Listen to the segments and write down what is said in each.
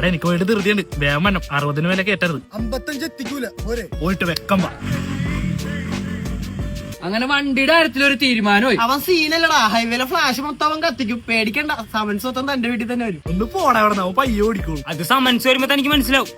എനിക്ക് പോയിട്ട് ധൃതിയുണ്ട്, വേഗം വരണം. 60 വില കേട്ടത് 55 എത്തിക്കൂല. പോയിട്ട് വെക്കം വാ. അങ്ങനെ വണ്ടിയുടെ കാര്യത്തിലൊരു തീരുമാനമായി. അവൻ സീനല്ലടാ, ഹൈവേയിലെ ഫ്ലാഷ് മൊത്തം അവൻ കത്തിക്കും. പേടിക്കണ്ട, സമൻസ് മൊത്തം തന്റെ വീട്ടിൽ തന്നെ വരും. ഒന്ന് പോടാ അവിടെ നിന്ന്, പയ്യെ ഓടിക്കോളൂ. അത് സമൻസ് വരുമ്പോ തനിക്ക് മനസ്സിലാവും.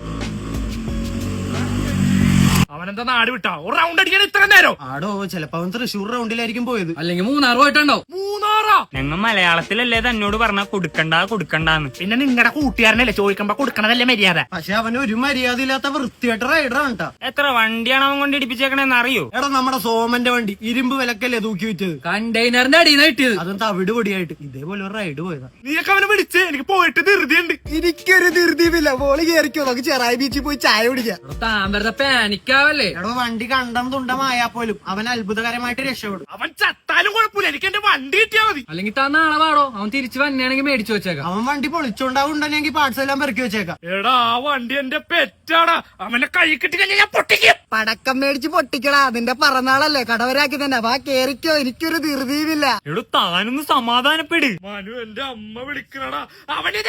അവനെന്താ നാട് വിട്ടാ? ഒരു റൗണ്ട് അടിക്കാൻ ഇത്ര നേരം? ആടോ, ചിലപ്പോ അവൻ തൃശ്ശൂർ റൗണ്ടിലായിരിക്കും പോയത്. അല്ലെങ്കിൽ 3 പോയിട്ടുണ്ടാവും. 3 ഞങ്ങൾ മലയാളത്തിലല്ലേ തന്നോട് പറഞ്ഞ കൊടുക്കണ്ടാന്ന്. പിന്നെ നിങ്ങളുടെ കൂട്ടുകാരനല്ലേ ചോദിക്കുമ്പോ കൊടുക്കണതല്ലേ മര്യാദ? പക്ഷെ അവന് ഒരു മര്യാദ ഇല്ലാത്ത വൃത്തിയായിട്ട് റൈഡറാണ് കേട്ടാ. എത്ര വണ്ടിയാണ് അവൻ കൊണ്ട് ഇടിപ്പിച്ചേക്കണെന്ന് അറിയോ? എടാ, നമ്മുടെ സോമന്റെ വണ്ടി ഇരുമ്പ് വിലക്കല്ലേ തൂക്കി വെച്ചത്. കണ്ടെയ്നറിന്റെ അടിയിൽ നിന്ന് കിട്ടിയത്. അതും തവിട് പൊടിയായിട്ട് ഇതേപോലെ ഒരു റൈഡ് പോയതാ. നീയൊക്കെ അവനെ വിളിച്ച്, എനിക്ക് പോയിട്ട് ധൃതിയുണ്ട്. എനിക്കൊരു ധൃതിയുമില്ല. പോളി കയറിക്കോ, നമുക്ക് ചെറായി ബീച്ചിൽ പോയി ചായ കുടിക്കാം. താൻ വെറുതെ പാനിക്കാവല്ലേ? എടോ, വണ്ടി കണ്ടം തുണ്ടമായാ പോലും അവൻ അത്ഭുതകരമായിട്ട് രക്ഷപ്പെടും. അവൻ ചത്താലും കുഴപ്പമില്ല, എനിക്ക് എന്റെ വണ്ടി കിട്ടിയാ മതി. അല്ലെങ്കിൽ താൻ നാളെ പാടോ, അവൻ തിരിച്ചു വന്നെയാണെങ്കിൽ മേടിച്ചു വെച്ചേക്കാം. അവൻ വണ്ടി പൊളിച്ചോണ്ടാവുണ്ടെങ്കിൽ പാർട്സ് എല്ലാം പെറുക്കി വെച്ചേക്കാം. എടാ, ആ വണ്ടി എന്റെ പെറ്റാടാ, അവനെ കൈ കിട്ടി കഴിഞ്ഞാൽ ഞാൻ പൊട്ടിക്കും. പടക്കം മേടിച്ച് പൊട്ടിക്കടാ, അതിന്റെ പറന്നാളല്ലേ, കടവരാക്കി തന്നെ. വാ കേറിക്കോ, എനിക്കൊരു ധൃതിയുമില്ല. എടോ, താനൊന്ന് സമാധാനപ്പെട്. മനു, എന്റെ അമ്മ വിളിക്കണടാ. അവനെ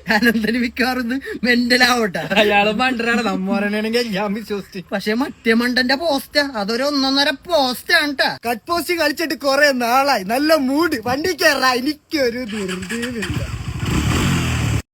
ഞാനെന്തായാലും മിക്കാറുന്ന് മെന്റലാവട്ടെ. അയാള് മണ്ടനാണ്, നമ്മോരണെങ്കിൽ ഞാൻ വിശ്വസിച്ചു. പക്ഷെ മറ്റേ മണ്ടന്റെ പോസ്റ്റാ, അതൊരു 1.5 പോസ്റ്റാണ് ട്ടാ. കട്ട് പോസ്റ്റ് കളിച്ചിട്ട് കൊറേ നാളായി. നല്ല മൂഡ്. വണ്ടി കയറാ, എനിക്കൊരു ധൃതിയുമില്ല.